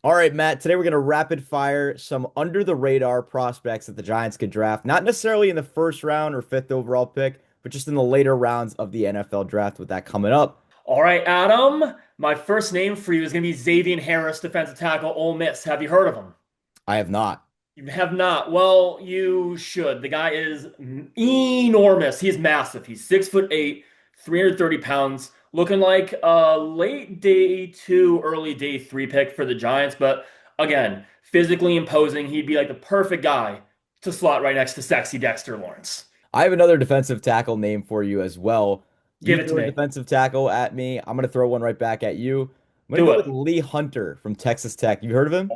All right, Matt, today we're going to rapid fire some under the radar prospects that the Giants could draft, not necessarily in the first round or fifth overall pick, but just in the later rounds of the NFL draft with that coming up. All right, Adam. My first name for you is going to be Xavier Harris, defensive tackle, Ole Miss. Have you heard of him? I have not. You have not. Well, you should. The guy is enormous. He is massive. He's 6'8", 330 pounds, looking like a late day two, early day three pick for the Giants. But again, physically imposing. He'd be like the perfect guy to slot right next to sexy Dexter Lawrence. I have another defensive tackle name for you as well. You Give it to throw a me. defensive tackle at me, I'm going to throw one right back at you. I'm going to Do go it. with Lee Hunter from Texas Tech. You heard of him?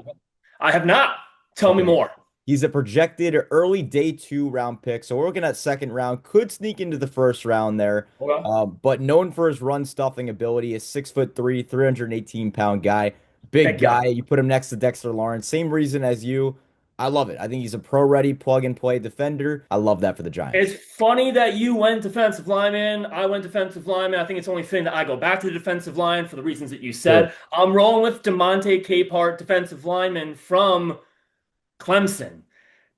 I have not. Tell me Okay. more. He's a projected early day two round pick. So we're looking at second round. Could sneak into the first round there. Okay. But known for his run stuffing ability, is 6'3", 318-pound guy. Big Big guy. guy. You put him next to Dexter Lawrence. Same reason as you. I love it. I think he's a pro-ready plug and play defender. I love that for the It's Giants. funny that you went defensive lineman. I went defensive lineman. I think it's only fitting that I go back to the defensive line for the reasons that you Sure. said. I'm rolling with Demonte Capehart, defensive lineman from Clemson.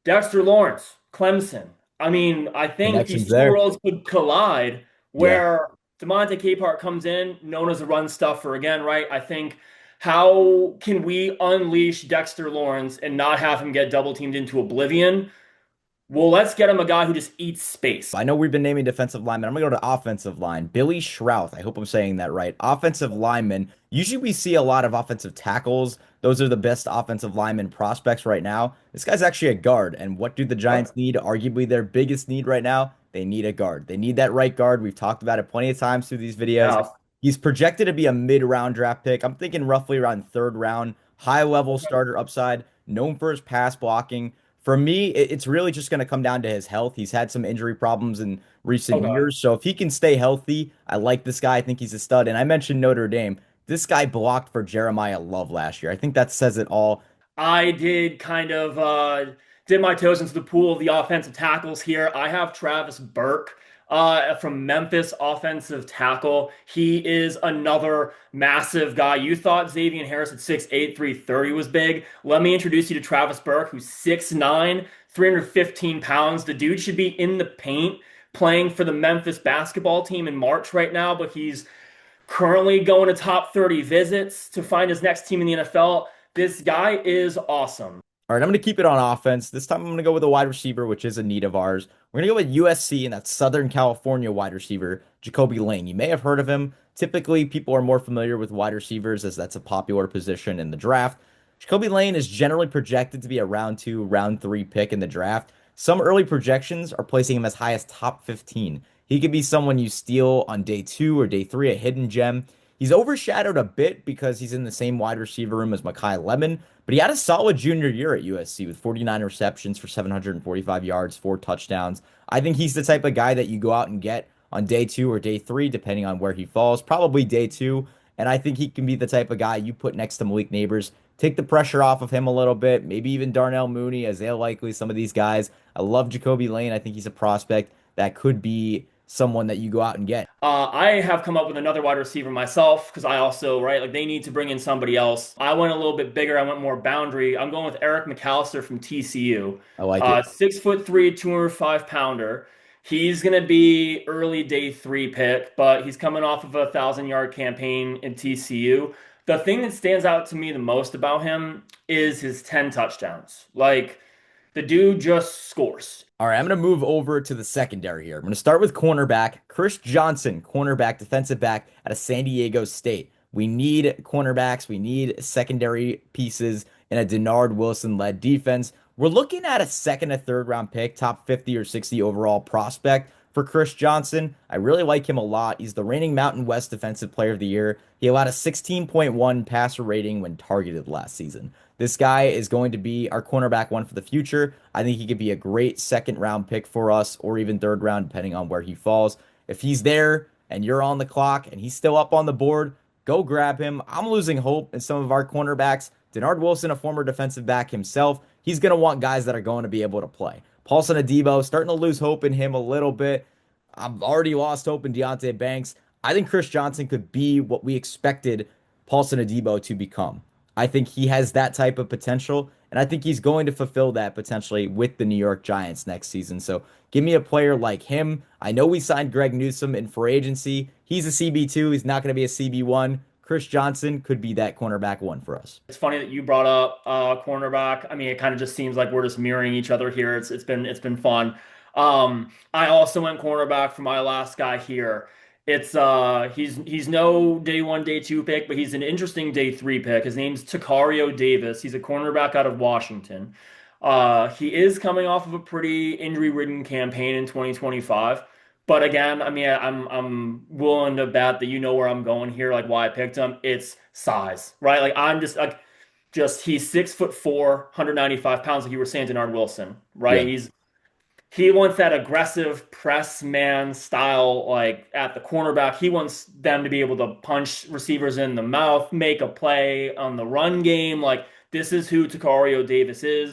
Dexter Lawrence, Clemson. I mean, I think Connections these two there. worlds could collide Yeah. where Demonte Capehart comes in, known as a run stuffer again, right? I think how can we unleash Dexter Lawrence and not have him get double teamed into oblivion? Well, let's get him a guy who just eats space. I know we've been naming defensive linemen. I'm going to go to offensive line. Billy Schrouth. I hope I'm saying that right. Offensive lineman. Usually we see a lot of offensive tackles. Those are the best offensive lineman prospects right now. This guy's actually a guard. And what do the Giants need? Arguably their biggest need right now. They need a guard. They need that right guard. We've talked about it plenty of times through these videos. Yeah. He's projected to be a mid-round draft pick. I'm thinking roughly around third round. High-level starter upside. Known for his pass blocking. For me, it's really just going to come down to his health. He's had some injury problems in recent Okay. years. So if he can stay healthy, I like this guy. I think he's a stud. And I mentioned Notre Dame. This guy blocked for Jeremiah Love last year. I think that says it all. I did kind of dip my toes into the pool of the offensive tackles here. I have Travis Burke from Memphis, offensive tackle. He is another massive guy. You thought Xavier Harris at 6'8", 330 was big. Let me introduce you to Travis Burke, who's 6'9", 315 pounds. The dude should be in the paint playing for the Memphis basketball team in March right now, but he's currently going to top 30 visits to find his next team in the NFL. This guy is awesome. All right, I'm going to keep it on offense. This time I'm going to go with a wide receiver, which is a need of ours. We're going to go with USC and that Southern California wide receiver, Jacoby Lane. You may have heard of him. Typically, people are more familiar with wide receivers as that's a popular position in the draft. Jacoby Lane is generally projected to be a round two, round three pick in the draft. Some early projections are placing him as high as top 15. He could be someone you steal on day two or day three, a hidden gem. He's overshadowed a bit because he's in the same wide receiver room as Mekhi Lemon, but he had a solid junior year at USC with 49 receptions for 745 yards, four touchdowns. I think he's the type of guy that you go out and get on day two or day three, depending on where he falls. Probably day two. And I think he can be the type of guy you put next to Malik Neighbors, take the pressure off of him a little bit, maybe even Darnell Mooney, Isaiah Likely, some of these guys. I love Jacoby Lane. I think he's a prospect that could be someone that you go out and get. I have come up with another wide receiver myself because I also, right, like they need to bring in somebody else. I went a little bit bigger. I went more boundary. I'm going with Eric McAllister from TCU. I like it. 6'3", 205 pounder. He's going to be early day three pick, but he's coming off of a 1,000 yard campaign in TCU. The thing that stands out to me the most about him is his 10 touchdowns. Like the dude just scores. All right, I'm going to move over to the secondary here. I'm going to start with cornerback, Chris Johnson, cornerback, defensive back out of San Diego State. We need cornerbacks. We need secondary pieces in a Denard Wilson-led defense. We're looking at a second or third round pick, top 50 or 60 overall prospect for Chris Johnson. I really like him a lot. He's the reigning Mountain West Defensive Player of the Year. He allowed a 16.1 passer rating when targeted last season. This guy is going to be our cornerback one for the future. I think he could be a great second round pick for us or even third round, depending on where he falls. If he's there and you're on the clock and he's still up on the board, go grab him. I'm losing hope in some of our cornerbacks. Denard Wilson, a former defensive back himself, he's going to want guys that are going to be able to play. Paulson Adebo, starting to lose hope in him a little bit. I've already lost hope in Deontay Banks. I think Chris Johnson could be what we expected Paulson Adebo to become. I think he has that type of potential, and I think he's going to fulfill that potentially with the New York Giants next season. So give me a player like him. I know we signed Greg Newsome in free agency. He's a CB2. He's not going to be a CB1. Chris Johnson could be that cornerback one for us. It's funny that you brought up cornerback. I mean, it kind of just seems like we're just mirroring each other here. It's been fun. I also went cornerback for my last guy here. He's no day one, day two pick, but he's an interesting day three pick. His name's Takario Davis. He's a cornerback out of Washington. He is coming off of a pretty injury-ridden campaign in 2025. But again, I mean, I'm willing to bet that you know where I'm going here, like why I picked him. It's size, right? Like I'm just he's 6'4", 195 pounds, like you were saying, Denard Wilson, right? Yeah. He wants that aggressive press man style, like at the cornerback. He wants them to be able to punch receivers in the mouth, make a play on the run game. Like this is who Takario Davis is.